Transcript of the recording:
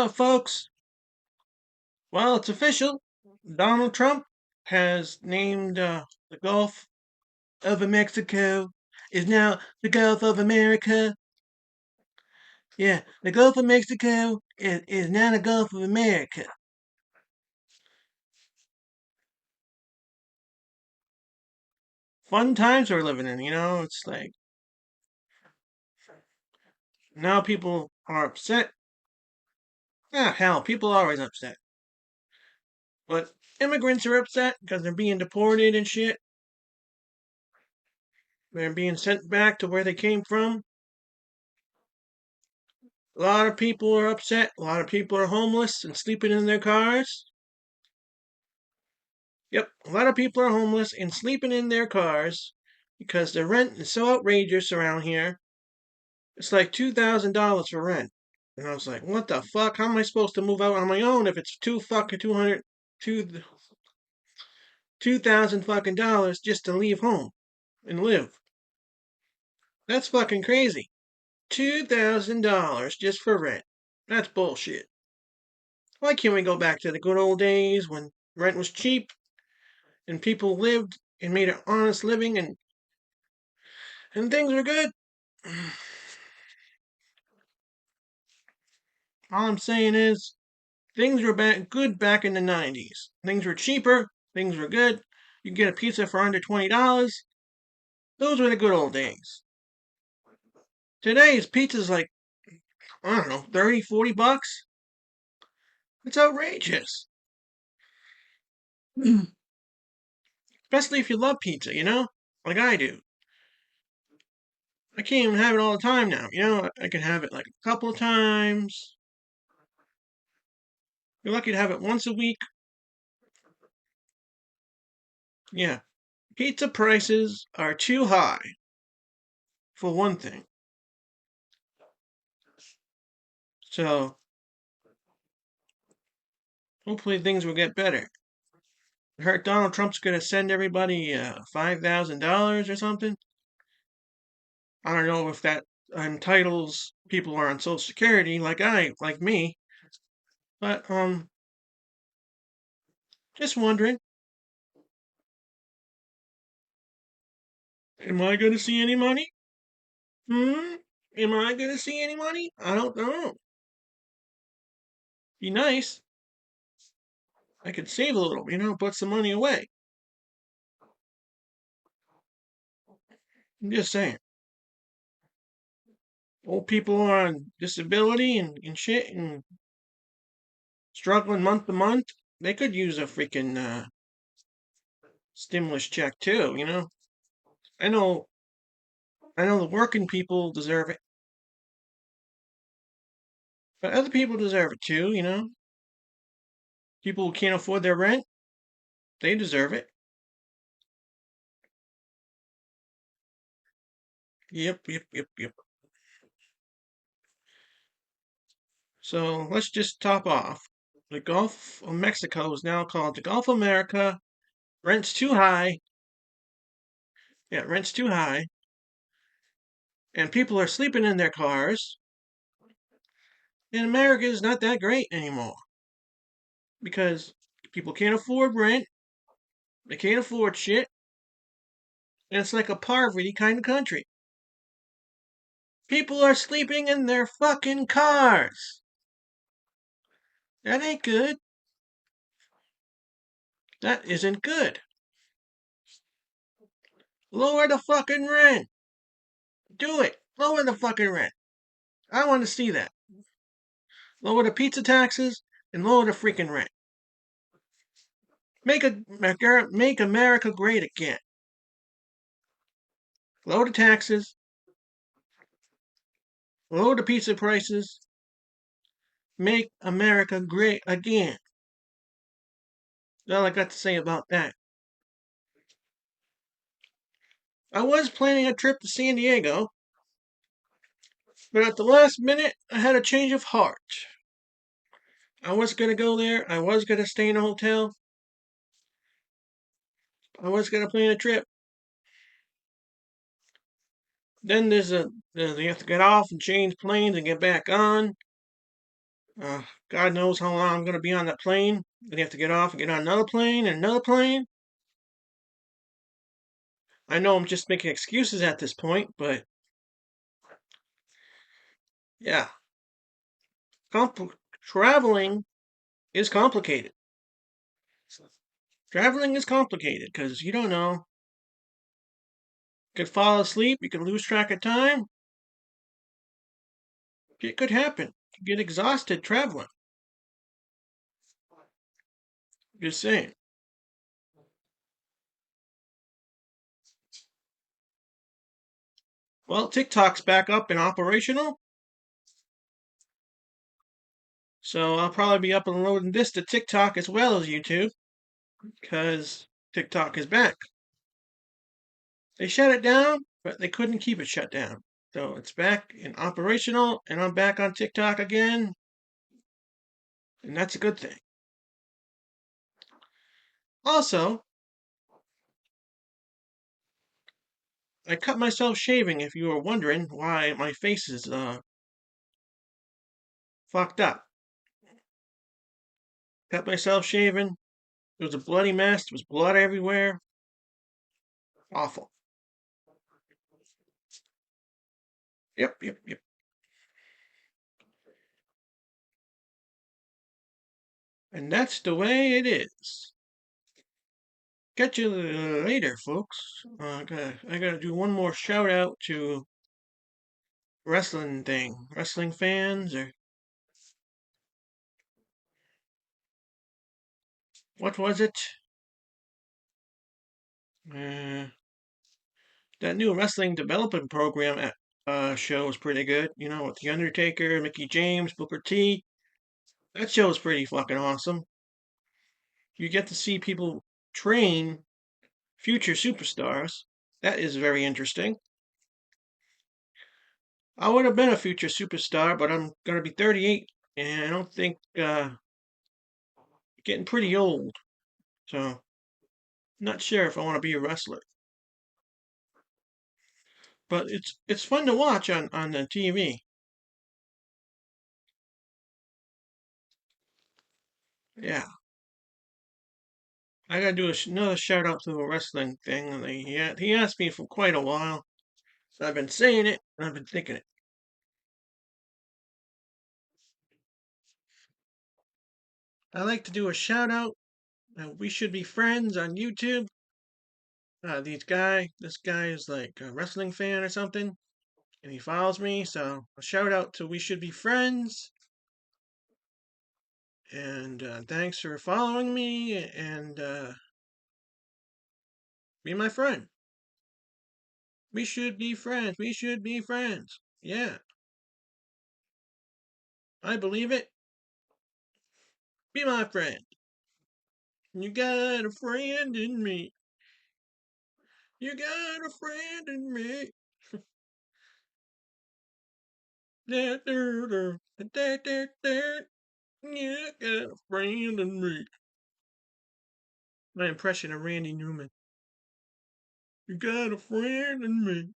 Folks. Well, it's official. Donald Trump has named the Gulf of Mexico is now the Gulf of America. Yeah, the Gulf of Mexico is now the Gulf of America. Fun times we're living in, It's like now people are upset. Ah, hell, people are always upset. But immigrants are upset because they're being deported and shit. They're being sent back to where they came from. A lot of people are upset. A lot of people are homeless and sleeping in their cars. Yep, a lot of people are homeless and sleeping in their cars because the rent is so outrageous around here. It's like $2,000 for rent. And I was like, what the fuck? How am I supposed to move out on my own if it's 2,000 fucking dollars just to leave home and live? That's fucking crazy. $2,000 just for rent. That's bullshit. Why can't we go back to the good old days when rent was cheap and people lived and made an honest living and things were good? All I'm saying is things were good back in the 90s. Things were cheaper. Things were good. You could get a pizza for under $20. Those were the good old days. Today's pizza's like, I don't know, 30, 40 bucks. It's outrageous. Especially if you love pizza, Like I do. I can't even have it all the time now, I can have it like a couple of times. You're lucky to have it once a week. Yeah. Pizza prices are too high, for one thing. So, hopefully things will get better. I heard Donald Trump's going to send everybody $5,000 or something. I don't know if that entitles people who are on Social Security like me, but just wondering. Am I going to see any money? Am I going to see any money? I don't know. Be nice. I could save a little, put some money away. I'm just saying. Old people on disability and shit and struggling month to month, they could use a freaking stimulus check too, I know the working people deserve it. But other people deserve it too, People who can't afford their rent, they deserve it. Yep, yep, yep, yep. So let's just top off. The Gulf of Mexico is now called the Gulf of America. Rent's too high. Yeah, rent's too high. And people are sleeping in their cars. And America is not that great anymore. Because people can't afford rent. They can't afford shit. And it's like a poverty kind of country. People are sleeping in their fucking cars. That ain't good. That isn't good. Lower the fucking rent. Do it. Lower the fucking rent. I want to see that. Lower the pizza taxes and lower the freaking rent. Make America great again. Lower the taxes. Lower the pizza prices. Make America great again. That's all I got to say about that. I was planning a trip to San Diego, but at the last minute, I had a change of heart. I was going to go there. I was going to stay in a hotel. I was going to plan a trip. Then you have to get off and change planes and get back on. God knows how long I'm going to be on that plane. Then you have to get off and get on another plane and another plane. I know I'm just making excuses at this point, but yeah, compl- traveling is complicated. Traveling is complicated because you don't know. You could fall asleep, you could lose track of time. It could happen. You get exhausted traveling. Just saying. Well, TikTok's back up and operational, so I'll probably be uploading this to TikTok as well as YouTube because TikTok is back. They shut it down, but they couldn't keep it shut down. So it's back and operational, and I'm back on TikTok again, and that's a good thing. Also, I cut myself shaving if you were wondering why my face is fucked up. Cut myself shaving. It was a bloody mess. There was blood everywhere. Awful. Yep, yep, yep. And that's the way it is. Catch you later, folks. I gotta do one more shout out to wrestling fans, or what was it? Uh, that new wrestling development program at show was pretty good. You know, with the Undertaker, Mickey James, Booker T. That show is pretty fucking awesome. You get to see people train future superstars. That is very interesting. I would have been a future superstar, but I'm gonna be 38, and I don't think getting pretty old. So not sure if I want to be a wrestler. But it's fun to watch on the TV. Yeah, I gotta do another shout out to the wrestling thing. And he asked me for quite a while, so I've been saying it and I've been thinking it. I like to do a shout out. We should be friends on YouTube. This guy is like a wrestling fan or something, and he follows me. So a shout out to We Should Be Friends, and thanks for following me and be my friend. We should be friends. We should be friends. Yeah, I believe it. Be my friend. You got a friend in me. You got a friend in me. Da, da, da, da, da, da. You got a friend in me. My impression of Randy Newman. You got a friend in me.